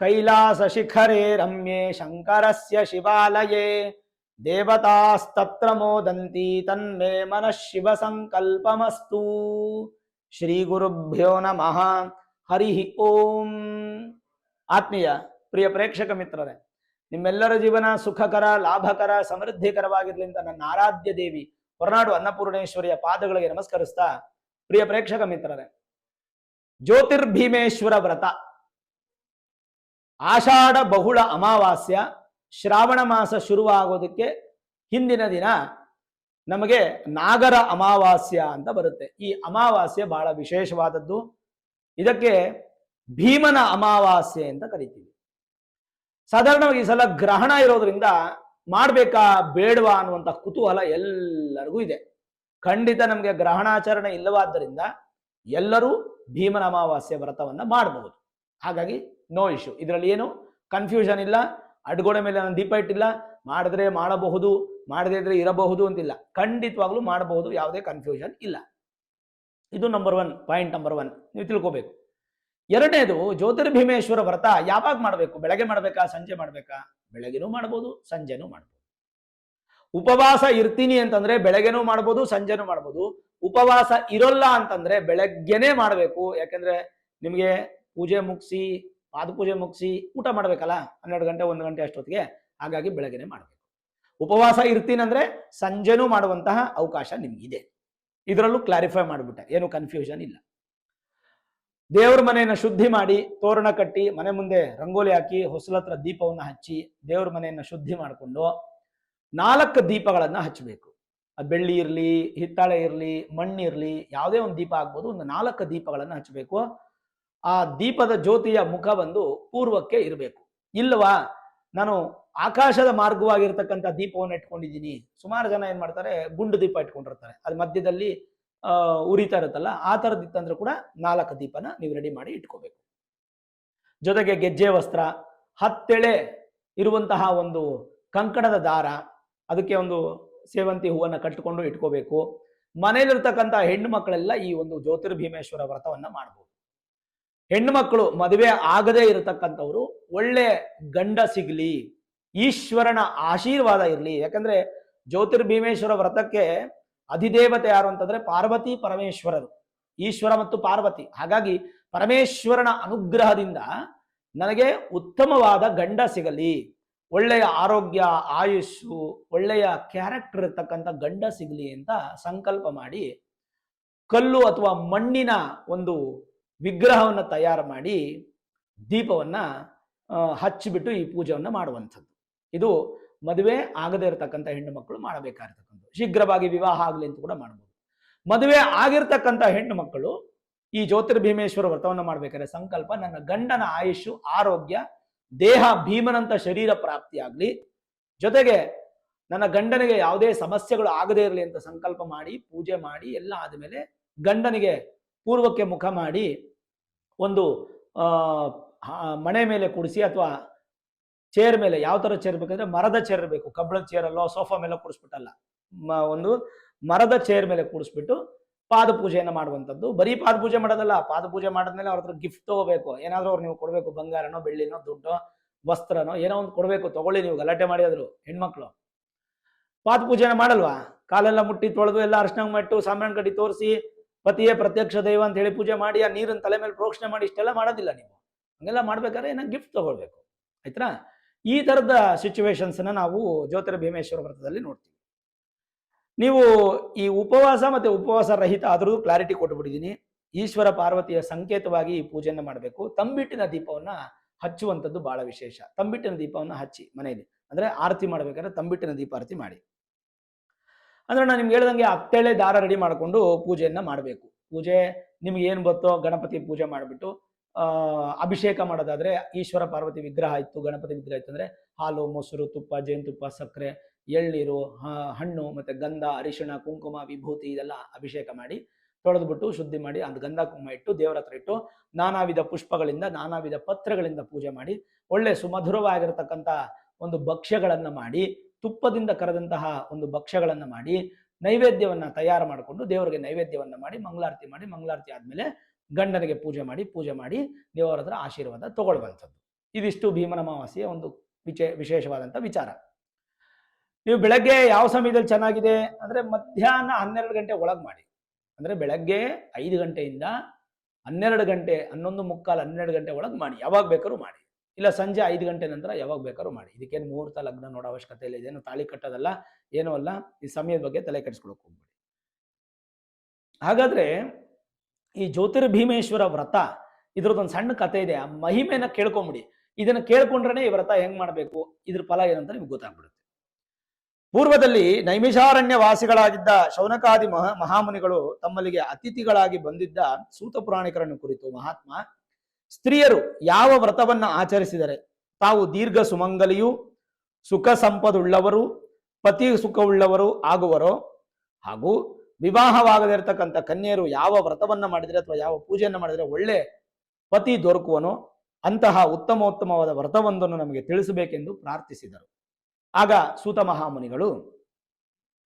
ಕೈಲಾಸ ಶಿಖರೇ ರಮ್ಯೆ ಶಂಕರಸ್ಯ ಶಿವಾಲಯೇ ದೇವತಾಸ್ತತ್ರ ಮೋದಂತಿ ತನ್ಮೇ ಮನಃ ಶಿವ ಸಂಕಲ್ಪಮಸ್ತು. ಶ್ರೀ ಗುರುಭ್ಯೋ ನಮಃ. ಹರಿ ಓಂ. ಆತ್ಮೀಯ ಪ್ರಿಯ ಪ್ರೇಕ್ಷಕ ಮಿತ್ರರೇ, ನಿಮ್ಮೆಲ್ಲರ ಜೀವನ ಸುಖಕರ, ಲಾಭಕರ, ಸಮೃದ್ಧಿಕರವಾಗಿರಲಿ ಅಂತ ನನ್ನ ಆರಾಧ್ಯ ದೇವಿ ಹೊರನಾಡು ಅನ್ನಪೂರ್ಣೇಶ್ವರಿಯ ಪಾದಗಳಿಗೆ ನಮಸ್ಕರಿಸ್ತಾ, ಪ್ರಿಯ ಪ್ರೇಕ್ಷಕ ಮಿತ್ರರೇ, ಜ್ಯೋತಿರ್ಭೀಮೇಶ್ವರ ವ್ರತ ಆಷಾಢ ಬಹುಳ ಅಮಾವಾಸ್ಯ ಶ್ರಾವಣ ಮಾಸ ಶುರುವಾಗೋದಕ್ಕೆ ಹಿಂದಿನ ದಿನ ನಮಗೆ ನಾಗರ ಅಮಾವಾಸ್ಯ ಅಂತ ಬರುತ್ತೆ. ಈ ಅಮಾವಾಸ್ಯೆ ಬಹಳ ವಿಶೇಷವಾದದ್ದು. ಇದಕ್ಕೆ ಭೀಮನ ಅಮಾವಾಸ್ಯೆ ಅಂತ ಕರಿತೀವಿ. ಸಾಧಾರಣವಾಗಿ ಈ ಸಲ ಗ್ರಹಣ ಇರೋದ್ರಿಂದ ಮಾಡ್ಬೇಕಾ ಬೇಡವಾ ಅನ್ನುವಂಥ ಕುತೂಹಲ ಎಲ್ಲರಿಗೂ ಇದೆ. ಖಂಡಿತ ನಮಗೆ ಗ್ರಹಣಾಚರಣೆ ಇಲ್ಲವಾದ್ದರಿಂದ ಎಲ್ಲರೂ ಭೀಮನ ಅಮಾವಾಸ್ಯೆ ವ್ರತವನ್ನ ಮಾಡಬಹುದು. ಹಾಗಾಗಿ ನೋ ಇಶ್ಯೂ, ಇದರಲ್ಲಿ ಏನು ಕನ್ಫ್ಯೂಷನ್ ಇಲ್ಲ. ಅಡ್ಗೋಡೆ ಮೇಲೆ ನಾನು ದೀಪ ಇಟ್ಟಿಲ್ಲ, ಮಾಡಿದ್ರೆ ಮಾಡಬಹುದು, ಮಾಡದೇ ಇದ್ರೆ ಇರಬಹುದು ಅಂತಿಲ್ಲ. ಖಂಡಿತವಾಗ್ಲೂ ಮಾಡಬಹುದು, ಯಾವುದೇ ಕನ್ಫ್ಯೂಷನ್ ಇಲ್ಲ. ಇದು ನಂಬರ್ 1 ಪಾಯಿಂಟ್. ನಂಬರ್ 1 ನೀವು ತಿಳ್ಕೋಬೇಕು. ಎರಡನೇದು, ಜ್ಯೋತಿರ್ಭೀಮೇಶ್ವರ ವ್ರತ ಯಾವಾಗ ಮಾಡಬೇಕು? ಬೆಳಗ್ಗೆ ಮಾಡಬೇಕಾ, ಸಂಜೆ ಮಾಡಬೇಕಾ? ಬೆಳಗ್ಗೆನೂ ಮಾಡ್ಬೋದು, ಸಂಜೆನೂ ಮಾಡ್ಬೋದು. ಉಪವಾಸ ಇರ್ತೀನಿ ಅಂತಂದ್ರೆ ಬೆಳಗ್ಗೆನೂ ಮಾಡ್ಬೋದು, ಸಂಜೆನೂ ಮಾಡ್ಬೋದು. ಉಪವಾಸ ಇರೋಲ್ಲ ಅಂತಂದ್ರೆ ಬೆಳಗ್ಗೆನೇ ಮಾಡಬೇಕು. ಯಾಕೆಂದ್ರೆ ನಿಮಗೆ ಪೂಜೆ ಮುಗಿಸಿ, ಪಾದಪೂಜೆ ಮುಗಿಸಿ ಊಟ ಮಾಡ್ಬೇಕಲ್ಲ, 12 ಗಂಟೆ 1 ಗಂಟೆ ಅಷ್ಟೊತ್ತಿಗೆ. ಹಾಗಾಗಿ ಬೆಳಗ್ಗೆನೆ ಮಾಡಬೇಕು. ಉಪವಾಸ ಇರ್ತೀನಂದ್ರೆ ಸಂಜೆನೂ ಮಾಡುವಂತಹ ಅವಕಾಶ ನಿಮ್ಗಿದೆ. ಇದರಲ್ಲೂ ಕ್ಲಾರಿಫೈ ಮಾಡಿಬಿಟ್ಟೆ, ಏನು ಕನ್ಫ್ಯೂಷನ್ ಇಲ್ಲ. ದೇವ್ರ ಮನೆಯನ್ನ ಶುದ್ಧಿ ಮಾಡಿ, ತೋರಣ ಕಟ್ಟಿ, ಮನೆ ಮುಂದೆ ರಂಗೋಲಿ ಹಾಕಿ, ಹೊಸಲತ್ರ ದೀಪವನ್ನು ಹಚ್ಚಿ, ದೇವ್ರ ಮನೆಯನ್ನ ಶುದ್ಧಿ ಮಾಡಿಕೊಂಡು 4 ದೀಪಗಳನ್ನ ಹಚ್ಚಬೇಕು. ಅದು ಬೆಳ್ಳಿ ಇರಲಿ, ಹಿತ್ತಾಳೆ ಇರಲಿ, ಮಣ್ಣಿರಲಿ, ಯಾವುದೇ ಒಂದು ದೀಪ ಆಗ್ಬೋದು. ಒಂದು 4 ದೀಪಗಳನ್ನು ಹಚ್ಚಬೇಕು. ಆ ದೀಪದ ಜ್ಯೋತಿಯ ಮುಖ ಬಂದು ಪೂರ್ವಕ್ಕೆ ಇರಬೇಕು. ಇಲ್ವಾ, ನಾನು ಆಕಾಶದ ಮಾರ್ಗವಾಗಿರ್ತಕ್ಕಂಥ ದೀಪವನ್ನು ಇಟ್ಕೊಂಡಿದ್ದೀನಿ. ಸುಮಾರು ಜನ ಏನ್ ಮಾಡ್ತಾರೆ, ಗುಂಡು ದೀಪ ಇಟ್ಕೊಂಡಿರ್ತಾರೆ, ಅದು ಮಧ್ಯದಲ್ಲಿ ಉರಿತಾ ಇರುತ್ತಲ್ಲ, ಆ ಥರದಿತ್ತಂದ್ರೂ ಕೂಡ 4 ದೀಪನ ನೀವು ರೆಡಿ ಮಾಡಿ ಇಟ್ಕೋಬೇಕು. ಜೊತೆಗೆ ಗೆಜ್ಜೆ ವಸ್ತ್ರ, 10 ಎಳೆ ಇರುವಂತಹ ಒಂದು ಕಂಕಣದ ದಾರ, ಅದಕ್ಕೆ ಒಂದು ಸೇವಂತಿ ಹೂವನ್ನ ಕಟ್ಟಿಕೊಂಡು ಇಟ್ಕೋಬೇಕು. ಮನೆಯಲ್ಲಿರ್ತಕ್ಕಂಥ ಹೆಣ್ಣು ಮಕ್ಕಳೆಲ್ಲ ಈ ಒಂದು ಜ್ಯೋತಿರ್ಭೀಮೇಶ್ವರ ವ್ರತವನ್ನ ಮಾಡಬಹುದು. ಹೆಣ್ಣು ಮಕ್ಕಳು ಮದುವೆ ಆಗದೇ ಇರತಕ್ಕಂಥವ್ರು ಒಳ್ಳೆ ಗಂಡ ಸಿಗ್ಲಿ, ಈಶ್ವರನ ಆಶೀರ್ವಾದ ಇರಲಿ. ಯಾಕಂದ್ರೆ ಜ್ಯೋತಿರ್ಭೀಮೇಶ್ವರ ವ್ರತಕ್ಕೆ ಅಧಿದೇವತೆ ಯಾರು ಅಂತಂದ್ರೆ ಪಾರ್ವತಿ ಪರಮೇಶ್ವರರು, ಈಶ್ವರ ಮತ್ತು ಪಾರ್ವತಿ. ಹಾಗಾಗಿ ಪರಮೇಶ್ವರನ ಅನುಗ್ರಹದಿಂದ ನನಗೆ ಉತ್ತಮವಾದ ಗಂಡ ಸಿಗಲಿ, ಒಳ್ಳೆಯ ಆರೋಗ್ಯ, ಆಯುಷ್ಯು, ಒಳ್ಳೆಯ ಕ್ಯಾರೆಕ್ಟರ್ ಇರ್ತಕ್ಕಂಥ ಗಂಡ ಸಿಗಲಿ ಅಂತ ಸಂಕಲ್ಪ ಮಾಡಿ ಕಲ್ಲು ಅಥವಾ ಮಣ್ಣಿನ ಒಂದು ವಿಗ್ರಹವನ್ನು ತಯಾರು ಮಾಡಿ ದೀಪವನ್ನ ಹಚ್ಚಿಬಿಟ್ಟು ಈ ಪೂಜೆಯನ್ನು ಮಾಡುವಂಥದ್ದು. ಇದು ಮದುವೆ ಆಗದೇ ಇರತಕ್ಕಂಥ ಹೆಣ್ಣು ಮಕ್ಕಳು ಮಾಡಬೇಕಾಗಿರ್ತಕ್ಕಂಥದ್ದು. ಶೀಘ್ರವಾಗಿ ವಿವಾಹ ಆಗಲಿ ಅಂತ ಕೂಡ ಮಾಡಬಹುದು. ಮದುವೆ ಆಗಿರ್ತಕ್ಕಂಥ ಹೆಣ್ಣು ಮಕ್ಕಳು ಈ ಜ್ಯೋತಿರ್ಭೀಮೇಶ್ವರ ವ್ರತವನ್ನು ಮಾಡ್ಬೇಕಾದ್ರೆ ಸಂಕಲ್ಪ, ನನ್ನ ಗಂಡನ ಆಯುಷ್ಯು, ಆರೋಗ್ಯ, ದೇಹ ಭೀಮನಂತ ಶರೀರ ಪ್ರಾಪ್ತಿಯಾಗ್ಲಿ, ಜೊತೆಗೆ ನನ್ನ ಗಂಡನಿಗೆ ಯಾವುದೇ ಸಮಸ್ಯೆಗಳು ಆಗದೇ ಇರಲಿ ಅಂತ ಸಂಕಲ್ಪ ಮಾಡಿ ಪೂಜೆ ಮಾಡಿ ಎಲ್ಲ ಆದಮೇಲೆ ಗಂಡನಿಗೆ ಪೂರ್ವಕ್ಕೆ ಮುಖ ಮಾಡಿ ಒಂದು ಮಣೆ ಮೇಲೆ ಕೂಡಿಸಿ ಅಥವಾ ಚೇರ್ ಮೇಲೆ, ಯಾವ ತರ ಚೇರ್ ಬೇಕಂದ್ರೆ ಮರದ ಚೇರ್ ಇರಬೇಕು, ಕಬ್ಬಳದ ಚೇರ್ ಅಲ್ಲೋ ಸೋಫಾ ಮೇಲೆ ಕೂಡಿಸ್ಬಿಟ್ಟಲ್ಲ, ಒಂದು ಮರದ ಚೇರ್ ಮೇಲೆ ಕೂಡಿಸ್ಬಿಟ್ಟು ಪಾದ ಪೂಜೆಯನ್ನು ಮಾಡುವಂಥದ್ದು. ಬರೀ ಪಾದ ಪೂಜೆ ಮಾಡೋದಲ್ಲ, ಪಾದ ಪೂಜೆ ಮಾಡಿದ್ಮೇಲೆ ಅವ್ರ ಹತ್ರ ಗಿಫ್ಟ್ ತಗೋಬೇಕು. ಏನಾದ್ರೂ ಅವ್ರು ನೀವು ಕೊಡಬೇಕು, ಬಂಗಾರನೋ ಬೆಳ್ಳಿನೋ ದುಡ್ಡೋ ವಸ್ತ್ರನೋ ಏನೋ ಒಂದು ಕೊಡಬೇಕು. ತಗೊಳ್ಳಿ, ನೀವು ಗಲಾಟೆ ಮಾಡಿ ಆದ್ರು ಹೆಣ್ಮಕ್ಳು ಪಾದ ಪೂಜೆನ ಮಾಡಲ್ವಾ? ಕಾಲೆಲ್ಲ ಮುಟ್ಟಿ ತೊಳೆದು ಎಲ್ಲ ಅರ್ಶನ ಮಟ್ಟು ಸಾಂಬ್ರಾಣಿ ಕಡ್ಡಿ ತೋರಿಸಿ ಪತಿಯೇ ಪ್ರತ್ಯಕ್ಷ ದೈವ ಅಂತ ಹೇಳಿ ಪೂಜೆ ಮಾಡಿ ಆ ನೀರನ್ನು ತಲೆ ಮೇಲೆ ಪ್ರೋಕ್ಷಣೆ ಮಾಡಿ ಇಷ್ಟೆಲ್ಲ ಮಾಡೋದಿಲ್ಲ ನೀವು. ಹಂಗೆಲ್ಲ ಮಾಡ್ಬೇಕಾದ್ರೆ ಏನೋ ಗಿಫ್ಟ್ ತಗೊಳ್ಬೇಕು, ಆಯ್ತಾ? ಈ ತರದ ಸಿಚುವೇಶನ್ಸ್ನ ನಾವು ಜ್ಯೋತಿರ್ಭೀಮೇಶ್ವರ ವ್ರತದಲ್ಲಿ ನೋಡ್ತೀವಿ. ನೀವು ಈ ಉಪವಾಸ ಮತ್ತೆ ಉಪವಾಸ ರಹಿತ ಅದರದ್ದು ಕ್ಲಾರಿಟಿ ಕೊಟ್ಟುಬಿಟ್ಟಿದ್ದೀನಿ. ಈಶ್ವರ ಪಾರ್ವತಿಯ ಸಂಕೇತವಾಗಿ ಈ ಪೂಜೆಯನ್ನು ಮಾಡಬೇಕು. ತಂಬಿಟ್ಟಿನ ದೀಪವನ್ನ ಹಚ್ಚುವಂಥದ್ದು ಬಹಳ ವಿಶೇಷ. ತಂಬಿಟ್ಟಿನ ದೀಪವನ್ನು ಹಚ್ಚಿ ಮನೆಯಲ್ಲಿ, ಅಂದ್ರೆ ಆರತಿ ಮಾಡ್ಬೇಕಾದ್ರೆ ತಂಬಿಟ್ಟಿನ ದೀಪ ಆರತಿ ಮಾಡಿ. ಅಂದ್ರೆ ನಾನು ನಿಮ್ಗೆ ಹೇಳ್ದಂಗೆ 10 ಎಳೆ ದಾರ ರೆಡಿ ಮಾಡಿಕೊಂಡು ಪೂಜೆಯನ್ನ ಮಾಡಬೇಕು. ಪೂಜೆ ನಿಮ್ಗೆ ಏನು ಗೊತ್ತೋ ಗಣಪತಿ ಪೂಜೆ ಮಾಡಿಬಿಟ್ಟು ಅಭಿಷೇಕ ಮಾಡೋದಾದ್ರೆ ಈಶ್ವರ ಪಾರ್ವತಿ ವಿಗ್ರಹ ಇತ್ತು, ಗಣಪತಿ ವಿಗ್ರಹ ಇತ್ತು ಅಂದ್ರೆ ಹಾಲು, ಮೊಸರು, ತುಪ್ಪ, ಜೇನುತುಪ್ಪ, ಸಕ್ಕರೆ, ಎಳ್ನೀರು, ಹಣ್ಣು ಮತ್ತೆ ಗಂಧ, ಅರಿಶಿಣ, ಕುಂಕುಮ, ವಿಭೂತಿ ಇದೆಲ್ಲ ಅಭಿಷೇಕ ಮಾಡಿ ತೊಳೆದ್ಬಿಟ್ಟು ಶುದ್ಧಿ ಮಾಡಿ ಅದು ಗಂಧ ಕುಂಕುಮ ಇಟ್ಟು ದೇವರ ಹತ್ರ ಇಟ್ಟು ನಾನಾ ವಿಧ ಪುಷ್ಪಗಳಿಂದ ನಾನಾ ವಿಧ ಪತ್ರಗಳಿಂದ ಪೂಜೆ ಮಾಡಿ ಒಳ್ಳೆ ಸುಮಧುರವಾಗಿರತಕ್ಕಂಥ ಒಂದು ಭಕ್ಷ್ಯಗಳನ್ನ ಮಾಡಿ, ತುಪ್ಪದಿಂದ ಕರೆದಂತಹ ಒಂದು ಭಕ್ಷ್ಯಗಳನ್ನ ಮಾಡಿ ನೈವೇದ್ಯವನ್ನ ತಯಾರು ಮಾಡಿಕೊಂಡು ದೇವರಿಗೆ ನೈವೇದ್ಯವನ್ನ ಮಾಡಿ ಮಂಗಳಾರತಿ ಮಾಡಿ, ಮಂಗಳಾರತಿ ಆದ್ಮೇಲೆ ಗಂಡನಿಗೆ ಪೂಜೆ ಮಾಡಿ ದೇವರ ಹತ್ರ ಆಶೀರ್ವಾದ ತಗೊಳ್ಳುವಂಥದ್ದು. ಇದಿಷ್ಟು ಭೀಮನ ಅಮಾವಾಸ್ಯೆಯ ಒಂದು ವಿಶೇಷವಾದಂಥ ವಿಚಾರ. ನೀವು ಬೆಳಗ್ಗೆ ಯಾವ ಸಮಯದಲ್ಲಿ ಚೆನ್ನಾಗಿದೆ ಅಂದರೆ ಮಧ್ಯಾಹ್ನ 12 ಗಂಟೆ ಒಳಗೆ ಮಾಡಿ. ಅಂದರೆ ಬೆಳಗ್ಗೆ 5 ಗಂಟೆಯಿಂದ 12 ಗಂಟೆ, 11:45, 12 ಗಂಟೆ ಒಳಗೆ ಮಾಡಿ. ಯಾವಾಗ ಬೇಕಾದ್ರೂ ಮಾಡಿ. ಇಲ್ಲ ಸಂಜೆ 5 ಗಂಟೆ ನಂತರ ಯಾವಾಗ ಬೇಕಾದ್ರೂ ಮಾಡಿ. ಇದಕ್ಕೇನು ಮುಹೂರ್ತ ಲಗ್ನ ನೋಡೋ ಅವಶ್ಯಕತೆ ಇಲ್ಲ. ಇದೇನು ತಾಳಿ ಕಟ್ಟೋದಲ್ಲ, ಏನೂ ಅಲ್ಲ. ಈ ಸಮಯದ ಬಗ್ಗೆ ತಲೆ ಕೆಡಿಸ್ಕೊಳಕ್ಕೆ ಹೋಗ್ಬೇಡಿ. ಹಾಗಾದ್ರೆ ಈ ಜ್ಯೋತಿರ್ಭೀಮೇಶ್ವರ ವ್ರತ ಇದ್ರದ್ದೊಂದು ಸಣ್ಣ ಕಥೆ ಇದೆ. ಆ ಮಹಿಮೆನ ಕೇಳ್ಕೊಂಬಿಡಿ. ಇದನ್ನು ಕೇಳ್ಕೊಂಡ್ರೆ ಈ ವ್ರತ ಹೆಂಗ್ ಮಾಡಬೇಕು, ಇದ್ರ ಫಲ ಏನಂತ ನಿಮ್ಗೆ ಗೊತ್ತಾಗ್ಬಿಡುತ್ತೆ. ಪೂರ್ವದಲ್ಲಿ ನೈಮಿಷಾರಣ್ಯ ವಾಸಿಗಳಾಗಿದ್ದ ಶೌನಕಾದಿ ಮಹಾಮುನಿಗಳು ತಮ್ಮಲ್ಲಿಗೆ ಅತಿಥಿಗಳಾಗಿ ಬಂದಿದ್ದ ಸೂತ ಪುರಾಣಿಕರನ್ನು ಕುರಿತು ಮಹಾತ್ಮ, ಸ್ತ್ರೀಯರು ಯಾವ ವ್ರತವನ್ನ ಆಚರಿಸಿದರೆ ತಾವು ದೀರ್ಘ ಸುಮಂಗಲಿಯೂ ಸುಖ ಸಂಪದುಳ್ಳವರು ಪತಿ ಸುಖವುಳ್ಳವರು ಆಗುವರೋ, ಹಾಗೂ ವಿವಾಹವಾಗದಿರತಕ್ಕಂಥ ಕನ್ಯೆಯರು ಯಾವ ವ್ರತವನ್ನ ಮಾಡಿದರೆ ಅಥವಾ ಯಾವ ಪೂಜೆಯನ್ನು ಮಾಡಿದರೆ ಒಳ್ಳೆ ಪತಿ ದೊರಕುವನೋ ಅಂತಹ ಉತ್ತಮೋತ್ತಮವಾದ ವ್ರತವೊಂದನ್ನು ನಮಗೆ ತಿಳಿಸಬೇಕೆಂದು ಪ್ರಾರ್ಥಿಸಿದರು. ಆಗ ಸೂತ ಮಹಾಮುನಿಗಳು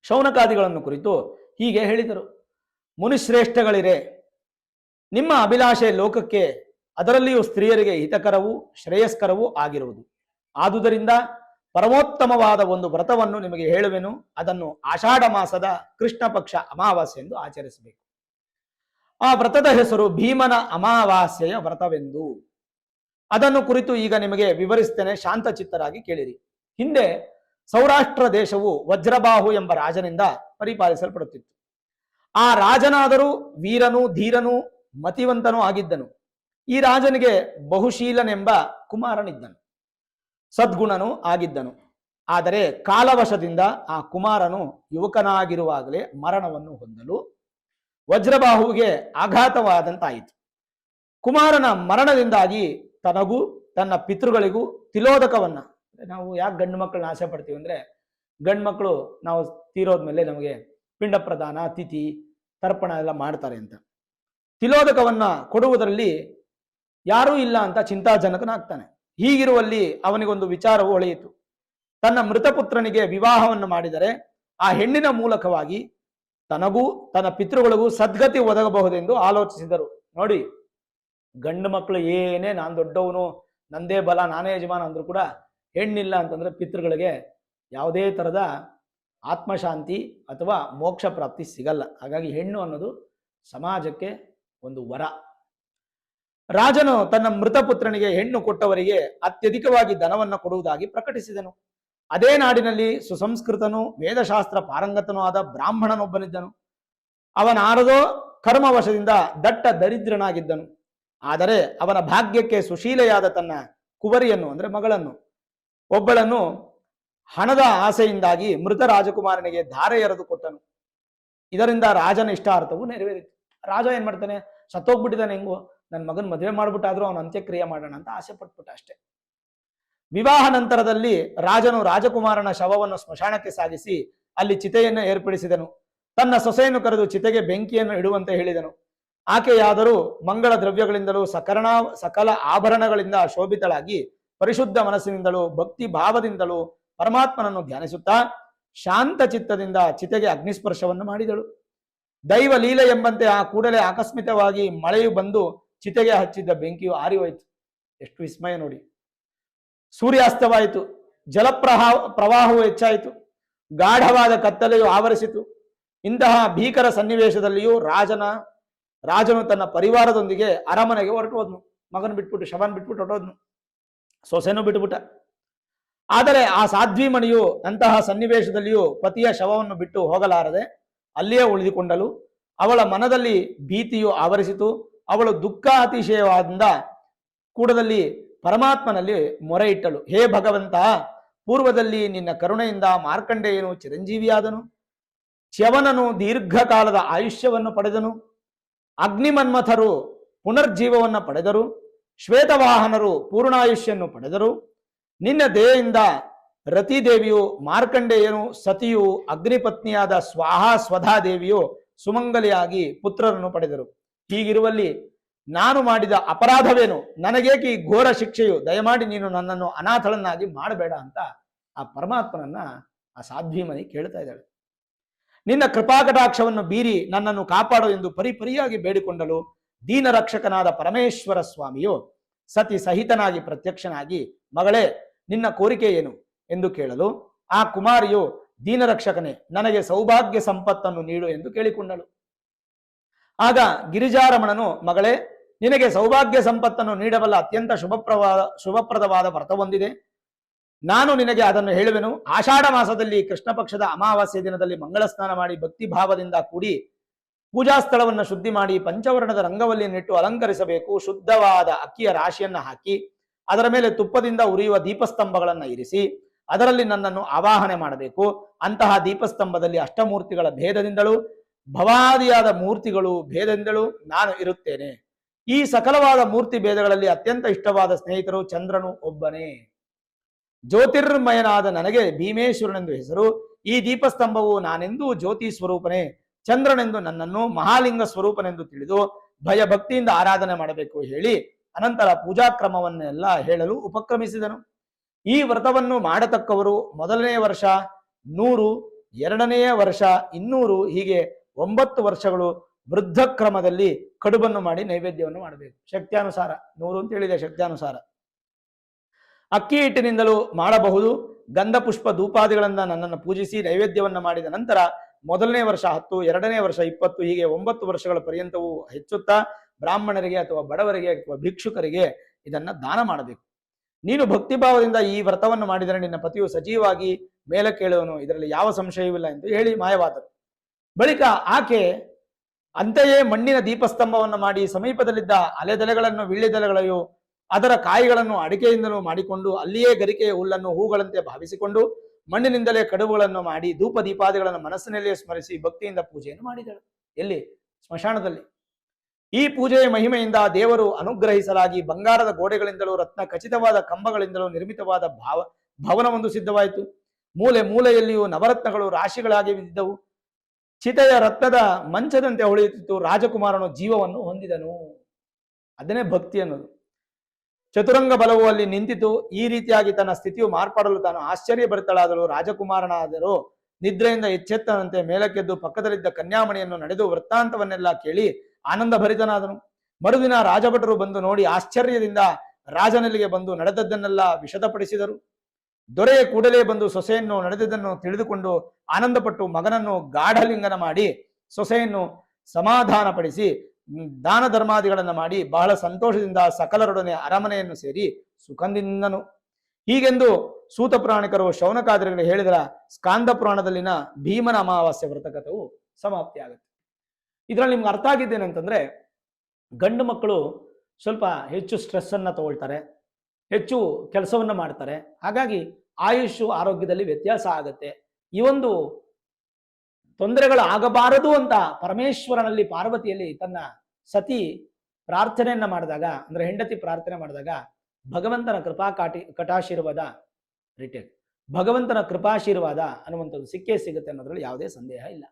ಶೌನಕಾದಿಗಳನ್ನು ಕುರಿತು ಹೀಗೆ ಹೇಳಿದರು. ಮುನಿಶ್ರೇಷ್ಠಗಳಿರೆ, ನಿಮ್ಮ ಅಭಿಲಾಷೆ ಲೋಕಕ್ಕೆ, ಅದರಲ್ಲಿಯೂ ಸ್ತ್ರೀಯರಿಗೆ ಹಿತಕರವೂ ಶ್ರೇಯಸ್ಕರವೂ ಆಗಿರುವುದು. ಆದುದರಿಂದ ಪರಮೋತ್ತಮವಾದ ಒಂದು ವ್ರತವನ್ನು ನಿಮಗೆ ಹೇಳುವೆನು. ಅದನ್ನು ಆಷಾಢ ಮಾಸದ ಕೃಷ್ಣ ಪಕ್ಷ ಅಮಾವಾಸ್ಯೆ ಎಂದು ಆಚರಿಸಬೇಕು. ಆ ವ್ರತದ ಹೆಸರು ಭೀಮನ ಅಮಾವಾಸ್ಯೆಯ ವ್ರತವೆಂದು. ಅದನ್ನು ಕುರಿತು ಈಗ ನಿಮಗೆ ವಿವರಿಸ್ತೇನೆ, ಶಾಂತಚಿತ್ತರಾಗಿ ಕೇಳಿರಿ. ಹಿಂದೆ ಸೌರಾಷ್ಟ್ರ ದೇಶವು ವಜ್ರಬಾಹು ಎಂಬ ರಾಜನಿಂದ ಪರಿಪಾಲಿಸಲ್ಪಡುತ್ತಿತ್ತು. ಆ ರಾಜನಾದರೂ ವೀರನೂ ಧೀರನೂ ಮತಿವಂತನೂ ಆಗಿದ್ದನು. ಈ ರಾಜನಿಗೆ ಬಹುಶೀಲನೆಂಬ ಕುಮಾರನಿದ್ದನು, ಸದ್ಗುಣನೂ ಆಗಿದ್ದನು. ಆದರೆ ಕಾಲವಶದಿಂದ ಆ ಕುಮಾರನು ಯುವಕನಾಗಿರುವಾಗಲೇ ಮರಣವನ್ನು ಹೊಂದಲು ವಜ್ರಬಾಹುವಿಗೆ ಆಘಾತವಾದಂತಾಯಿತು. ಕುಮಾರನ ಮರಣದಿಂದಾಗಿ ತನಗೂ ತನ್ನ ಪಿತೃಗಳಿಗೂ ತಿಲೋದಕವನ್ನ, ನಾವು ಯಾಕೆ ಗಂಡು ಮಕ್ಕಳನ್ನ ಆಸೆ ಪಡ್ತೀವಿ ಅಂದ್ರೆ, ಗಂಡು ಮಕ್ಕಳು ನಾವು ತೀರೋದ್ಮೇಲೆ ನಮಗೆ ಪಿಂಡ ಪ್ರದಾನ, ತಿಥಿ, ತರ್ಪಣ ಎಲ್ಲ ಮಾಡ್ತಾರೆ ಅಂತ. ತಿಲೋದಕವನ್ನ ಕೊಡುವುದರಲ್ಲಿ ಯಾರೂ ಇಲ್ಲ ಅಂತ ಚಿಂತಾಜನಕನಾಗ್ತಾನೆ. ಹೀಗಿರುವಲ್ಲಿ ಅವನಿಗೊಂದು ವಿಚಾರವು ಹೊಳೆಯಿತು. ತನ್ನ ಮೃತಪುತ್ರನಿಗೆ ವಿವಾಹವನ್ನು ಮಾಡಿದರೆ ಆ ಹೆಣ್ಣಿನ ಮೂಲಕವಾಗಿ ತನಗೂ ತನ್ನ ಪಿತೃಗಳಿಗೂ ಸದ್ಗತಿ ಒದಗಬಹುದೆಂದು ಆಲೋಚಿಸಿದರು. ನೋಡಿ, ಗಂಡು ಮಕ್ಕಳು ಏನೇ ನಾನು ದೊಡ್ಡವನು, ನಂದೇ ಬಲ, ನಾನೇ ಯಜಮಾನ ಅಂದ್ರೂ ಕೂಡ ಹೆಣ್ಣಿಲ್ಲ ಅಂತಂದ್ರೆ ಪಿತೃಗಳಿಗೆ ಯಾವುದೇ ತರದ ಆತ್ಮಶಾಂತಿ ಅಥವಾ ಮೋಕ್ಷ ಪ್ರಾಪ್ತಿ ಸಿಗಲ್ಲ. ಹಾಗಾಗಿ ಹೆಣ್ಣು ಅನ್ನೋದು ಸಮಾಜಕ್ಕೆ ಒಂದು ವರ. ರಾಜನು ತನ್ನ ಮೃತಪುತ್ರನಿಗೆ ಹೆಣ್ಣು ಕೊಟ್ಟವರಿಗೆ ಅತ್ಯಧಿಕವಾಗಿ ಧನವನ್ನು ಕೊಡುವುದಾಗಿ ಪ್ರಕಟಿಸಿದನು. ಅದೇ ನಾಡಿನಲ್ಲಿ ಸುಸಂಸ್ಕೃತನೂ ವೇದಶಾಸ್ತ್ರ ಪಾರಂಗತನೂ ಆದ ಬ್ರಾಹ್ಮಣನೊಬ್ಬನಿದ್ದನು. ಅವನಾರದೋ ಕರ್ಮವಶದಿಂದ ದಟ್ಟ ದರಿದ್ರನಾಗಿದ್ದನು. ಆದರೆ ಅವನ ಭಾಗ್ಯಕ್ಕೆ ಸುಶೀಲೆಯಾದ ತನ್ನ ಕುವರಿಯನ್ನು ಅಂದ್ರೆ ಮಗಳನ್ನು ಒಬ್ಬಳನ್ನು ಹಣದ ಆಸೆಯಿಂದಾಗಿ ಮೃತ ರಾಜಕುಮಾರನಿಗೆ ಧಾರೆ ಎರೆದು ಕೊಟ್ಟನು. ಇದರಿಂದ ರಾಜನ ಇಷ್ಟಾರ್ಥವು ನೆರವೇರಿತು. ರಾಜ ಏನ್ ಮಾಡ್ತಾನೆ, ಸತ್ತೋಗ್ಬಿಟ್ಟಿದ್ದಾನೆ, ಹೆಂಗು ನನ್ನ ಮಗನ್ ಮದುವೆ ಮಾಡ್ಬಿಟ್ಟಾದ್ರೂ ಅವನ ಅಂತ್ಯಕ್ರಿಯೆ ಮಾಡೋಣ ಅಂತ ಆಸೆ ಪಟ್ಬಿಟ್ಟ ಅಷ್ಟೇ. ವಿವಾಹ ನಂತರದಲ್ಲಿ ರಾಜನು ರಾಜಕುಮಾರನ ಶವವನ್ನು ಸ್ಮಶಾನಕ್ಕೆ ಸಾಗಿಸಿ ಅಲ್ಲಿ ಚಿತೆಯನ್ನು ಏರ್ಪಡಿಸಿದನು. ತನ್ನ ಸೊಸೆಯನ್ನು ಕರೆದು ಚಿತೆಗೆ ಬೆಂಕಿಯನ್ನು ಇಡುವಂತೆ ಹೇಳಿದನು. ಆಕೆಯಾದರೂ ಮಂಗಳ ದ್ರವ್ಯಗಳಿಂದಲೂ ಸಕಲ ಆಭರಣಗಳಿಂದ ಶೋಭಿತಳಾಗಿ ಪರಿಶುದ್ಧ ಮನಸ್ಸಿನಿಂದಲೂ ಭಕ್ತಿ ಭಾವದಿಂದಲೂ ಪರಮಾತ್ಮನನ್ನು ಧ್ಯಾನಿಸುತ್ತಾ ಶಾಂತ ಚಿತ್ತದಿಂದ ಚಿತೆಗೆ ಅಗ್ನಿಸ್ಪರ್ಶವನ್ನು ಮಾಡಿದಳು. ದೈವ ಲೀಲೆ ಎಂಬಂತೆ ಆ ಕೂಡಲೇ ಆಕಸ್ಮಿಕವಾಗಿ ಮಳೆಯು ಬಂದು ಚಿತೆಗೆ ಹಚ್ಚಿದ್ದ ಬೆಂಕಿಯು ಆರಿಹೋಯಿತು. ಎಷ್ಟು ವಿಸ್ಮಯ ನೋಡಿ. ಸೂರ್ಯಾಸ್ತವಾಯಿತು, ಪ್ರವಾಹವು ಹೆಚ್ಚಾಯಿತು, ಗಾಢವಾದ ಕತ್ತಲೆಯು ಆವರಿಸಿತು. ಇಂತಹ ಭೀಕರ ಸನ್ನಿವೇಶದಲ್ಲಿಯೂ ರಾಜನು ತನ್ನ ಪರಿವಾರದೊಂದಿಗೆ ಅರಮನೆಗೆ ಹೊರಟು ಹೋದ್ನು. ಮಗನ ಬಿಟ್ಬಿಟ್ಟು, ಶವನ್ ಬಿಟ್ಬಿಟ್ಟು ಹೊರಟೋದ್ನು, ಸೊಸೆನೂ ಬಿಟ್ಬಿಟ್ಟ. ಆದರೆ ಆ ಸಾಧ್ವಿಮಣಿಯು ಅಂತಹ ಸನ್ನಿವೇಶದಲ್ಲಿಯೂ ಪತಿಯ ಶವವನ್ನು ಬಿಟ್ಟು ಹೋಗಲಾರದೆ ಅಲ್ಲಿಯೇ ಉಳಿದುಕೊಂಡಳು. ಅವಳ ಮನದಲ್ಲಿ ಭೀತಿಯು ಆವರಿಸಿತು. ಅವಳು ದುಃಖಾತಿಶಯವಾದ ಕೂಡದಲ್ಲಿ ಪರಮಾತ್ಮನಲ್ಲಿ ಮೊರೆ ಇಟ್ಟಳು. ಹೇ ಭಗವಂತ, ಪೂರ್ವದಲ್ಲಿ ನಿನ್ನ ಕರುಣೆಯಿಂದ ಮಾರ್ಕಂಡೇಯನು ಚಿರಂಜೀವಿಯಾದನು, ಚ್ಯವನನು ದೀರ್ಘಕಾಲದ ಆಯುಷ್ಯವನ್ನು ಪಡೆದನು, ಅಗ್ನಿಮನ್ಮಥರು ಪುನರ್ಜೀವವನ್ನು ಪಡೆದರು, ಶ್ವೇತವಾಹನರು ಪೂರ್ಣಾಯುಷ್ಯನ್ನು ಪಡೆದರು. ನಿನ್ನ ದಯೆಯಿಂದ ರತಿದೇವಿಯು, ಮಾರ್ಕಂಡೇಯನು ಸತಿಯು, ಅಗ್ನಿಪತ್ನಿಯಾದ ಸ್ವಧಾದೇವಿಯು ಸುಮಂಗಲಿಯಾಗಿ ಪುತ್ರರನ್ನು ಪಡೆದರು. ಹೀಗಿರುವಲ್ಲಿ ನಾನು ಮಾಡಿದ ಅಪರಾಧವೇನು? ನನಗೇಕೆ ಈ ಘೋರ ಶಿಕ್ಷೆಯು? ದಯಮಾಡಿ ನೀನು ನನ್ನನ್ನು ಅನಾಥಳನ್ನಾಗಿ ಮಾಡಬೇಡ ಅಂತ ಆ ಪರಮಾತ್ಮನನ್ನ ಆ ಸಾಧ್ವಿಮಣಿ ಕೇಳ್ತಾ ಇದ್ದಾಳೆ. ನಿನ್ನ ಕೃಪಾಕಟಾಕ್ಷವನ್ನು ಬೀರಿ ನನ್ನನ್ನು ಕಾಪಾಡು ಎಂದು ಪರಿಪರಿಯಾಗಿ ಬೇಡಿಕೊಂಡಳು. ದೀನ ರಕ್ಷಕನಾದ ಪರಮೇಶ್ವರ ಸ್ವಾಮಿಯು ಸತಿ ಸಹಿತನಾಗಿ ಪ್ರತ್ಯಕ್ಷನಾಗಿ, ಮಗಳೇ ನಿನ್ನ ಕೋರಿಕೆ ಏನು ಎಂದು ಕೇಳಲು, ಆ ಕುಮಾರಿಯು, ದೀನರಕ್ಷಕನೇ, ನನಗೆ ಸೌಭಾಗ್ಯ ಸಂಪತ್ತನ್ನು ನೀಡು ಎಂದು ಕೇಳಿಕೊಂಡಳು. ಆಗ ಗಿರಿಜಾರಮಣನು, ಮಗಳೇ ನಿನಗೆ ಸೌಭಾಗ್ಯ ಸಂಪತ್ತನ್ನು ನೀಡಬಲ್ಲ ಅತ್ಯಂತ ಶುಭಪ್ರದವಾದ ವ್ರತವೊಂದಿದೆ. ನಾನು ನಿನಗೆ ಅದನ್ನು ಹೇಳುವೆನು. ಆಷಾಢ ಮಾಸದಲ್ಲಿ ಕೃಷ್ಣ ಪಕ್ಷದ ಅಮಾವಾಸ್ಯ ದಿನದಲ್ಲಿ ಮಂಗಳ ಸ್ನಾನ ಮಾಡಿ ಭಕ್ತಿ ಭಾವದಿಂದ ಕೂಡಿ ಪೂಜಾ ಸ್ಥಳವನ್ನು ಶುದ್ಧಿ ಮಾಡಿ ಪಂಚವರ್ಣದ ರಂಗವಲ್ಲಿಯನ್ನಿಟ್ಟು ಅಲಂಕರಿಸಬೇಕು. ಶುದ್ಧವಾದ ಅಕ್ಕಿಯ ರಾಶಿಯನ್ನು ಹಾಕಿ ಅದರ ಮೇಲೆ ತುಪ್ಪದಿಂದ ಉರಿಯುವ ದೀಪಸ್ತಂಭಗಳನ್ನು ಇರಿಸಿ ಅದರಲ್ಲಿ ನನ್ನನ್ನು ಆವಾಹನೆ ಮಾಡಬೇಕು. ಅಂತಹ ದೀಪಸ್ತಂಭದಲ್ಲಿ ಅಷ್ಟಮೂರ್ತಿಗಳ ಭೇದದಿಂದಲೂ ಭವಾದಿಯಾದ ಮೂರ್ತಿಗಳು ಭೇದದಿಂದಲೂ ನಾನು ಇರುತ್ತೇನೆ. ಈ ಸಕಲವಾದ ಮೂರ್ತಿ ಭೇದಗಳಲ್ಲಿ ಅತ್ಯಂತ ಇಷ್ಟವಾದ ಸ್ನೇಹಿತರು ಚಂದ್ರನು ಒಬ್ಬನೇ. ಜ್ಯೋತಿರ್ಮಯನಾದ ನನಗೆ ಭೀಮೇಶ್ವರನೆಂದು ಹೆಸರು. ಈ ದೀಪಸ್ತಂಭವು ನಾನೆಂದು ಜ್ಯೋತಿ ಸ್ವರೂಪನೇ, ಚಂದ್ರನೆಂದು ನನ್ನನ್ನು ಮಹಾಲಿಂಗ ಸ್ವರೂಪನೆಂದು ತಿಳಿದು ಭಯ ಭಕ್ತಿಯಿಂದ ಆರಾಧನೆ ಮಾಡಬೇಕು ಹೇಳಿ ಅನಂತರ ಪೂಜಾ ಕ್ರಮವನ್ನೆಲ್ಲ ಹೇಳಲು ಉಪಕ್ರಮಿಸಿದನು. ಈ ವ್ರತವನ್ನು ಮಾಡತಕ್ಕವರು ಮೊದಲನೆಯ ವರ್ಷ 100, ಎರಡನೆಯ ವರ್ಷ 200, ಹೀಗೆ 9 ವರ್ಷಗಳು ವೃದ್ಧ ಕ್ರಮದಲ್ಲಿ ಕಡುಬನ್ನು ಮಾಡಿ ನೈವೇದ್ಯವನ್ನು ಮಾಡಬೇಕು. ಶಕ್ತ್ಯಾನುಸಾರ 100 ಅಂತ ಹೇಳಿದೆ. ಶಕ್ತ್ಯಾನುಸಾರ ಅಕ್ಕಿ ಹಿಟ್ಟಿನಿಂದಲೂ ಮಾಡಬಹುದು. ಗಂಧ ಪುಷ್ಪ ಧೂಪಾದಿಗಳಿಂದ ನನ್ನನ್ನು ಪೂಜಿಸಿ ನೈವೇದ್ಯವನ್ನು ಮಾಡಿದ ನಂತರ ಮೊದಲನೇ ವರ್ಷ 10, ಎರಡನೇ ವರ್ಷ 20, ಹೀಗೆ 9 ವರ್ಷಗಳ ಪರ್ಯಂತವೂ ಹೆಚ್ಚುತ್ತಾ ಬ್ರಾಹ್ಮಣರಿಗೆ ಅಥವಾ ಬಡವರಿಗೆ ಅಥವಾ ಭಿಕ್ಷುಕರಿಗೆ ಇದನ್ನ ದಾನ ಮಾಡಬೇಕು. ನೀನು ಭಕ್ತಿಭಾವದಿಂದ ಈ ವ್ರತವನ್ನು ಮಾಡಿದರೆ ನಿನ್ನ ಪತಿಯು ಸಜೀವಾಗಿ ಮೇಲಕ್ಕೇಳುವನು, ಇದರಲ್ಲಿ ಯಾವ ಸಂಶಯವಿಲ್ಲ ಎಂದು ಹೇಳಿ ಮಾಯವಾದರು. ಬಳಿಕ ಆಕೆ ಅಂತೆಯೇ ಮಣ್ಣಿನ ದೀಪಸ್ತಂಭವನ್ನು ಮಾಡಿ ಸಮೀಪದಲ್ಲಿದ್ದ ಅಲೆದೆಲೆಗಳನ್ನು ವಿಳ್ಳೆದೆಲೆಗಳೆಯೋ ಅದರ ಕಾಯಿಗಳನ್ನು ಅಡಿಕೆಯಿಂದಲೂ ಮಾಡಿಕೊಂಡು ಅಲ್ಲಿಯೇ ಗರಿಕೆಯ ಹುಲ್ಲನ್ನು ಹೂಗಳಂತೆ ಭಾವಿಸಿಕೊಂಡು ಮಣ್ಣಿನಿಂದಲೇ ಕಡುಬುಗಳನ್ನು ಮಾಡಿ ಧೂಪ ದೀಪಾದಿಗಳನ್ನು ಮನಸ್ಸಿನಲ್ಲಿಯೇ ಸ್ಮರಿಸಿ ಭಕ್ತಿಯಿಂದ ಪೂಜೆಯನ್ನು ಮಾಡಿದಳು. ಎಲ್ಲಿ? ಸ್ಮಶಾನದಲ್ಲಿ. ಈ ಪೂಜೆಯ ಮಹಿಮೆಯಿಂದ ದೇವರು ಅನುಗ್ರಹಿಸಲಾಗಿ ಬಂಗಾರದ ಗೋಡೆಗಳಿಂದಲೂ ರತ್ನ ಖಚಿತವಾದ ಕಂಬಗಳಿಂದಲೂ ನಿರ್ಮಿತವಾದ ಭವನವೊಂದು ಸಿದ್ಧವಾಯಿತು. ಮೂಲೆ ಮೂಲೆಯಲ್ಲಿಯೂ ನವರತ್ನಗಳು ರಾಶಿಗಳಾಗಿ ಬಿದ್ದಿದ್ದವು. ಚಿತೆಯ ರತ್ನದ ಮಂಚದಂತೆ ಹೊಳೆಯುತ್ತಿತ್ತು. ರಾಜಕುಮಾರನು ಜೀವವನ್ನು ಹೊಂದಿದನು. ಅದನ್ನೇ ಭಕ್ತಿ ಅನ್ನೋದು. ಚತುರಂಗ ಬಲವು ಅಲ್ಲಿ ನಿಂತಿತು. ಈ ರೀತಿಯಾಗಿ ತನ್ನ ಸ್ಥಿತಿಯು ಮಾರ್ಪಾಡಲು ತಾನು ಆಶ್ಚರ್ಯ ಭರಿತಳಾದಳು. ರಾಜಕುಮಾರನಾದರೂ ನಿದ್ರೆಯಿಂದ ಎಚ್ಚೆತ್ತನಂತೆ ಮೇಲಕ್ಕೆದ್ದು ಪಕ್ಕದಲ್ಲಿದ್ದ ಕನ್ಯಾಮಣಿಯನ್ನು ನಡೆದು ವೃತ್ತಾಂತವನ್ನೆಲ್ಲ ಕೇಳಿ ಆನಂದ ಭರಿತನಾದನು. ಮರುದಿನ ರಾಜಭಟರು ಬಂದು ನೋಡಿ ಆಶ್ಚರ್ಯದಿಂದ ರಾಜನಲ್ಲಿಗೆ ಬಂದು ನಡೆದದ್ದನ್ನೆಲ್ಲ ವಿಷದಪಡಿಸಿದರು. ದೊರೆಯ ಕೂಡಲೇ ಬಂದು ಸೊಸೆಯನ್ನು ನಡೆದದ್ದನ್ನು ತಿಳಿದುಕೊಂಡು ಆನಂದಪಟ್ಟು ಮಗನನ್ನು ಗಾಢಲಿಂಗನ ಮಾಡಿ ಸೊಸೆಯನ್ನು ಸಮಾಧಾನಪಡಿಸಿ ದಾನ ಧರ್ಮಾದಿಗಳನ್ನು ಮಾಡಿ ಬಹಳ ಸಂತೋಷದಿಂದ ಸಕಲರೊಡನೆ ಅರಮನೆಯನ್ನು ಸೇರಿ ಸುಖದಿಂದನು. ಹೀಗೆಂದು ಸೂತ ಪುರಾಣಿಕರು ಶೌನಕಾದಿಗಳಿಗೆ ಹೇಳಿದರ ಸ್ಕಾಂದ ಪುರಾಣದಲ್ಲಿನ ಭೀಮನ ಅಮಾವಾಸ್ಯ ವ್ರತಕಥವು ಸಮಾಪ್ತಿಯಾಗುತ್ತೆ. ಇದರಲ್ಲಿ ನಿಮ್ಗೆ ಅರ್ಥ ಆಗಿದ್ದೇನೆಂತಂದ್ರೆ, ಗಂಡು ಮಕ್ಕಳು ಸ್ವಲ್ಪ ಹೆಚ್ಚು ಸ್ಟ್ರೆಸ್ ಅನ್ನ ತಗೊಳ್ತಾರೆ, ಹೆಚ್ಚು ಕೆಲಸವನ್ನ ಮಾಡ್ತಾರೆ. ಹಾಗಾಗಿ ಆಯುಷು ಆರೋಗ್ಯದಲ್ಲಿ ವ್ಯತ್ಯಾಸ ಆಗುತ್ತೆ. ಈ ಒಂದು ತೊಂದರೆಗಳು ಆಗಬಾರದು ಅಂತ ಪರಮೇಶ್ವರನಲ್ಲಿ ಪಾರ್ವತಿಯಲ್ಲಿ ತನ್ನ ಸತಿ ಪ್ರಾರ್ಥನೆಯನ್ನ ಮಾಡಿದಾಗ, ಅಂದ್ರೆ ಹೆಂಡತಿ ಪ್ರಾರ್ಥನೆ ಮಾಡಿದಾಗ ಭಗವಂತನ ಕಟಾಶೀರ್ವಾದ ರಿಟೇಕ್ ಭಗವಂತನ ಕೃಪಾಶೀರ್ವಾದ ಅನ್ನುವಂಥದ್ದು ಸಿಕ್ಕೇ ಸಿಗುತ್ತೆ ಅನ್ನೋದ್ರಲ್ಲಿ ಯಾವುದೇ ಸಂದೇಹ ಇಲ್ಲ.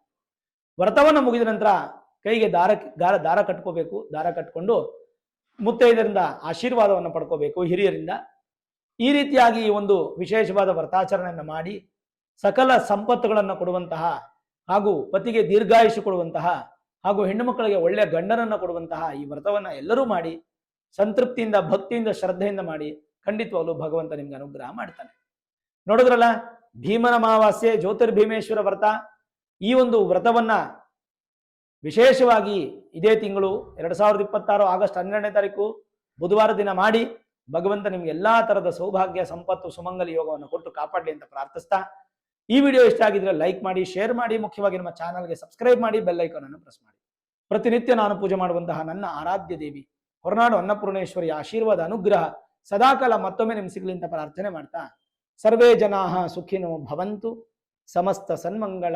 ವ್ರತವನ್ನು ಮುಗಿದ ನಂತರ ಕೈಗೆ ದಾರ ಕಟ್ಕೋಬೇಕು. ದಾರ ಕಟ್ಕೊಂಡು ಮುತ್ತೈದರಿಂದ ಆಶೀರ್ವಾದವನ್ನು ಪಡ್ಕೋಬೇಕು ಹಿರಿಯರಿಂದ. ಈ ರೀತಿಯಾಗಿ ಒಂದು ವಿಶೇಷವಾದ ವ್ರತಾಚರಣೆಯನ್ನು ಮಾಡಿ ಸಕಲ ಸಂಪತ್ತುಗಳನ್ನು ಕೊಡುವಂತಹ ಹಾಗೂ ಪತಿಗೆ ದೀರ್ಘಾಯುಷು ಕೊಡುವಂತಹ ಹಾಗೂ ಹೆಣ್ಣು ಮಕ್ಕಳಿಗೆ ಒಳ್ಳೆಯ ಗಂಡನನ್ನು ಕೊಡುವಂತಹ ಈ ವ್ರತವನ್ನ ಎಲ್ಲರೂ ಮಾಡಿ ಸಂತೃಪ್ತಿಯಿಂದ ಭಕ್ತಿಯಿಂದ ಶ್ರದ್ಧೆಯಿಂದ ಮಾಡಿ ಖಂಡಿತವಾಗ್ಲೂ ಭಗವಂತ ನಿಮ್ಗೆ ಅನುಗ್ರಹ ಮಾಡ್ತಾನೆ. ನೋಡಿದ್ರಲ್ಲ, ಭೀಮನ ಅಮಾವಾಸ್ಯೆ ಜ್ಯೋತಿರ್ಭೀಮೇಶ್ವರ ವ್ರತ. ಈ ಒಂದು ವ್ರತವನ್ನ ವಿಶೇಷವಾಗಿ ಇದೇ ತಿಂಗಳು 2026 ಆಗಸ್ಟ್ 12ನೇ ತಾರೀಕು ಬುಧವಾರ ದಿನ ಮಾಡಿ ಭಗವಂತ ನಿಮ್ಗೆ ಎಲ್ಲಾ ತರದ ಸೌಭಾಗ್ಯ ಸಂಪತ್ತು ಸುಮಂಗಲಿ ಯೋಗವನ್ನು ಕೊಟ್ಟು ಕಾಪಾಡಲಿ ಅಂತ ಪ್ರಾರ್ಥಿಸ್ತಾ, ಈ ವಿಡಿಯೋ ಇಷ್ಟ ಆಗಿದ್ರೆ ಲೈಕ್ ಮಾಡಿ, ಶೇರ್ ಮಾಡಿ, ಮುಖ್ಯವಾಗಿ ನಮ್ಮ ಚಾನಲ್ಗೆ ಸಬ್ಸ್ಕ್ರೈಬ್ ಮಾಡಿ, ಬೆಲ್ ಐಕಾನ್ ಅನ್ನು ಪ್ರೆಸ್ ಮಾಡಿ. ಪ್ರತಿನಿತ್ಯ ನಾನು ಪೂಜೆ ಮಾಡುವಂತಹ ನನ್ನ ಆರಾಧ್ಯ ದೇವಿ ಹೊರನಾಡು ಅನ್ನಪೂರ್ಣೇಶ್ವರಿಯ ಆಶೀರ್ವಾದ ಅನುಗ್ರಹ ಸದಾಕಾಲ ಮತ್ತೊಮ್ಮೆ ನಿಮ್ಗೆ ಸಿಗಲಿ ಅಂತ ಪ್ರಾರ್ಥನೆ ಮಾಡ್ತಾ, ಸರ್ವೇ ಜನಾಃ ಸುಖಿನೋ ಭವಂತು, ಸಮಸ್ತ ಸನ್ಮಂಗಳ